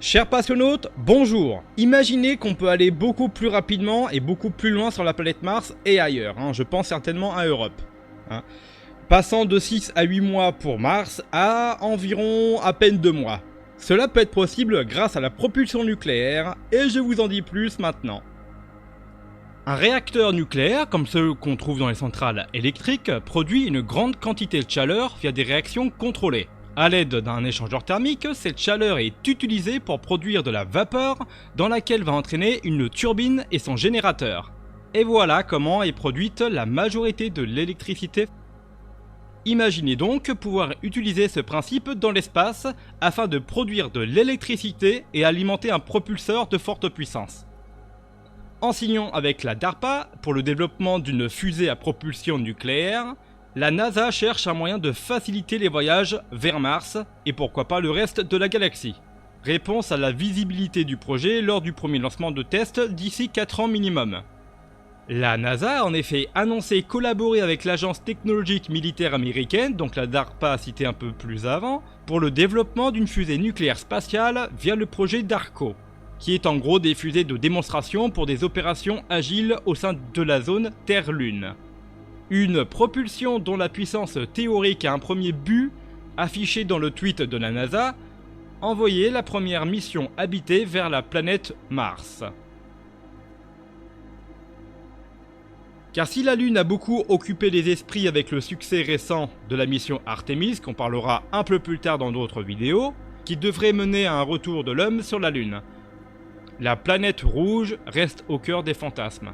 Chers passionnautes, bonjour. Imaginez qu'on peut aller beaucoup plus rapidement et beaucoup plus loin sur la planète Mars et ailleurs, je pense certainement à Europe. Passant de 6 à 8 mois pour Mars à environ à peine 2 mois. Cela peut être possible grâce à la propulsion nucléaire et je vous en dis plus maintenant. Un réacteur nucléaire, comme ceux qu'on trouve dans les centrales électriques, produit une grande quantité de chaleur via des réactions contrôlées. A l'aide d'un échangeur thermique, cette chaleur est utilisée pour produire de la vapeur dans laquelle va entraîner une turbine et son générateur. Et voilà comment est produite la majorité de l'électricité. Imaginez donc pouvoir utiliser ce principe dans l'espace afin de produire de l'électricité et alimenter un propulseur de forte puissance. En signant avec la DARPA pour le développement d'une fusée à propulsion nucléaire, la NASA cherche un moyen de faciliter les voyages vers Mars et pourquoi pas le reste de la galaxie. Réponse à la visibilité du projet lors du premier lancement de test d'ici 4 ans minimum. La NASA a en effet annoncé collaborer avec l'agence technologique militaire américaine, donc la DARPA citée un peu plus avant, pour le développement d'une fusée nucléaire spatiale via le projet DARCO, qui est en gros des fusées de démonstration pour des opérations agiles au sein de la zone Terre-Lune. Une propulsion dont la puissance théorique a un premier but, affiché dans le tweet de la NASA, envoyer la première mission habitée vers la planète Mars. Car si la Lune a beaucoup occupé les esprits avec le succès récent de la mission Artemis, qu'on parlera un peu plus tard dans d'autres vidéos, qui devrait mener à un retour de l'homme sur la Lune, la planète rouge reste au cœur des fantasmes.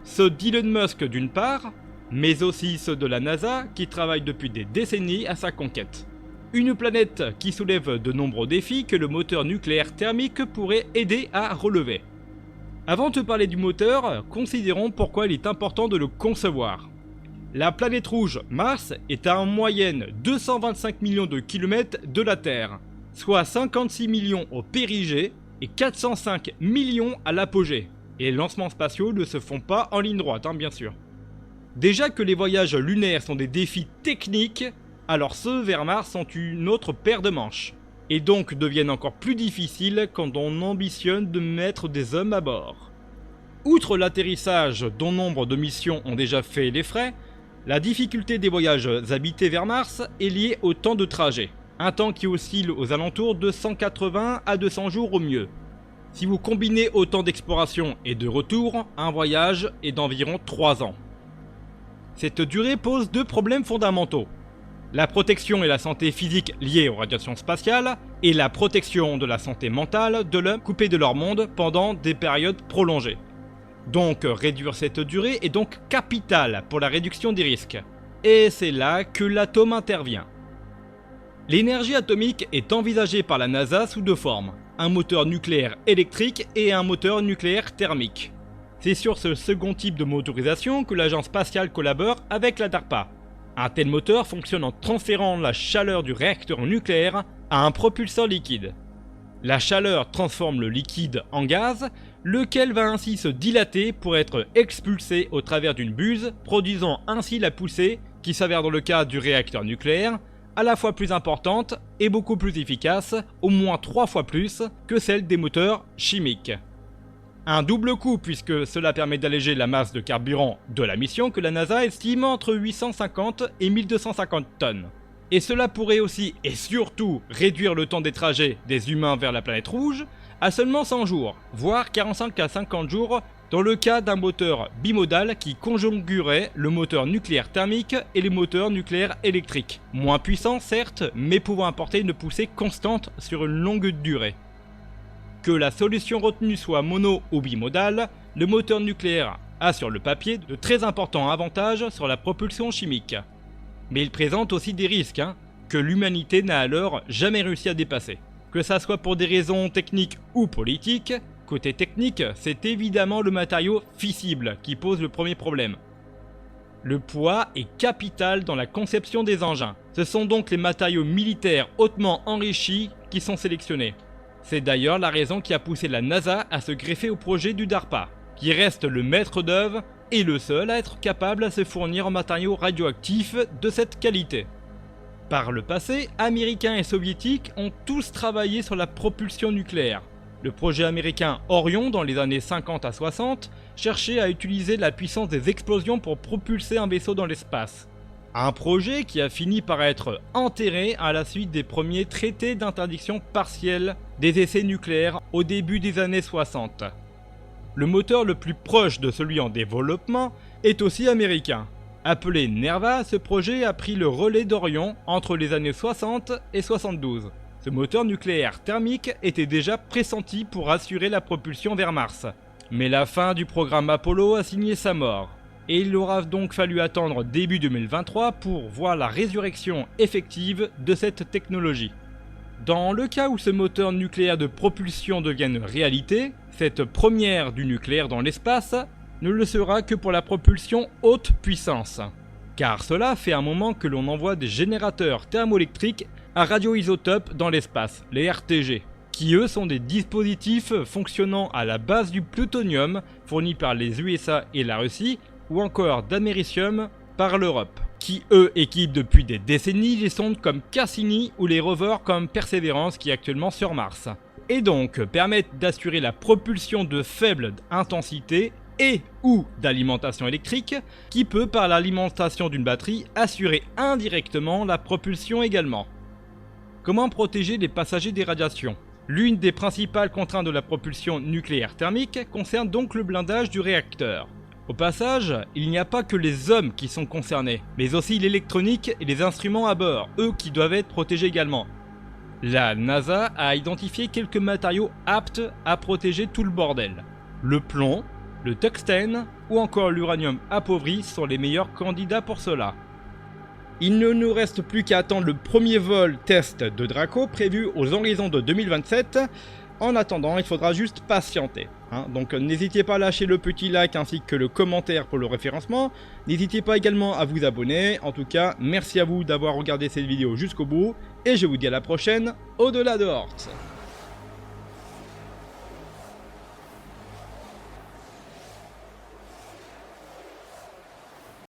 Ceux d'Elon Musk d'une part, mais aussi ceux de la NASA qui travaillent depuis des décennies à sa conquête. Une planète qui soulève de nombreux défis que le moteur nucléaire thermique pourrait aider à relever. Avant de parler du moteur, considérons pourquoi il est important de le concevoir. La planète rouge, Mars, est à en moyenne 225 millions de kilomètres de la Terre, soit 56 millions au périgée et 405 millions à l'apogée. Et les lancements spatiaux ne se font pas en ligne droite, bien sûr. Déjà que les voyages lunaires sont des défis techniques, alors ceux vers Mars sont une autre paire de manches, et donc deviennent encore plus difficiles quand on ambitionne de mettre des hommes à bord. Outre l'atterrissage dont nombre de missions ont déjà fait les frais, la difficulté des voyages habités vers Mars est liée au temps de trajet, un temps qui oscille aux alentours de 180 à 200 jours au mieux. Si vous combinez autant d'exploration et de retour, un voyage est d'environ 3 ans. Cette durée pose deux problèmes fondamentaux. La protection et la santé physique liées aux radiations spatiales et la protection de la santé mentale de l'homme coupé de leur monde pendant des périodes prolongées. Donc réduire cette durée est donc capital pour la réduction des risques. Et c'est là que l'atome intervient. L'énergie atomique est envisagée par la NASA sous deux formes, un moteur nucléaire électrique et un moteur nucléaire thermique. C'est sur ce second type de motorisation que l'agence spatiale collabore avec la DARPA. Un tel moteur fonctionne en transférant la chaleur du réacteur nucléaire à un propulseur liquide. La chaleur transforme le liquide en gaz, lequel va ainsi se dilater pour être expulsé au travers d'une buse, produisant ainsi la poussée qui s'avère dans le cas du réacteur nucléaire à la fois plus importante et beaucoup plus efficace, au moins 3 fois plus que celle des moteurs chimiques. Un double coup puisque cela permet d'alléger la masse de carburant de la mission que la NASA estime entre 850 et 1250 tonnes. Et cela pourrait aussi et surtout réduire le temps des trajets des humains vers la planète rouge à seulement 100 jours, voire 45 à 50 jours dans le cas d'un moteur bimodal qui conjuguerait le moteur nucléaire thermique et les moteurs nucléaires électriques. Moins puissants certes, mais pouvant apporter une poussée constante sur une longue durée. Que la solution retenue soit mono ou bimodale, le moteur nucléaire a sur le papier de très importants avantages sur la propulsion chimique. Mais il présente aussi des risques, que l'humanité n'a alors jamais réussi à dépasser. Que ça soit pour des raisons techniques ou politiques, côté technique, c'est évidemment le matériau fissible qui pose le premier problème. Le poids est capital dans la conception des engins. Ce sont donc les matériaux militaires hautement enrichis qui sont sélectionnés. C'est d'ailleurs la raison qui a poussé la NASA à se greffer au projet du DARPA, qui reste le maître d'œuvre et le seul à être capable à se fournir en matériaux radioactifs de cette qualité. Par le passé, Américains et Soviétiques ont tous travaillé sur la propulsion nucléaire, Le projet américain Orion dans les années 50 à 60 cherchait à utiliser la puissance des explosions pour propulser un vaisseau dans l'espace. Un projet qui a fini par être enterré à la suite des premiers traités d'interdiction partielle des essais nucléaires au début des années 60. Le moteur le plus proche de celui en développement est aussi américain. Appelé Nerva, ce projet a pris le relais d'Orion entre les années 60 et 72. Ce moteur nucléaire thermique était déjà pressenti pour assurer la propulsion vers Mars. Mais la fin du programme Apollo a signé sa mort. Et il aura donc fallu attendre début 2023 pour voir la résurrection effective de cette technologie. Dans le cas où ce moteur nucléaire de propulsion devienne réalité, cette première du nucléaire dans l'espace ne le sera que pour la propulsion haute puissance. Car cela fait un moment que l'on envoie des générateurs thermoélectriques à radioisotopes dans l'espace, les RTG, qui eux sont des dispositifs fonctionnant à la base du plutonium fourni par les USA et la Russie, ou encore d'américium par l'Europe, qui eux équipent depuis des décennies les sondes comme Cassini ou les rovers comme Perseverance qui est actuellement sur Mars, et donc permettent d'assurer la propulsion de faible intensité et ou d'alimentation électrique, qui peut par l'alimentation d'une batterie assurer indirectement la propulsion également. Comment protéger les passagers des radiations ? L'une des principales contraintes de la propulsion nucléaire thermique concerne donc le blindage du réacteur. Au passage, il n'y a pas que les hommes qui sont concernés, mais aussi l'électronique et les instruments à bord, eux qui doivent être protégés également. La NASA a identifié quelques matériaux aptes à protéger tout le bordel. Le plomb, le tungstène ou encore l'uranium appauvri sont les meilleurs candidats pour cela. Il ne nous reste plus qu'à attendre le premier vol test de Draco prévu aux horizons de 2027. En attendant, il faudra juste patienter. Donc n'hésitez pas à lâcher le petit like ainsi que le commentaire pour le référencement. N'hésitez pas également à vous abonner. En tout cas, merci à vous d'avoir regardé cette vidéo jusqu'au bout. Et je vous dis à la prochaine, au-delà de Hortz.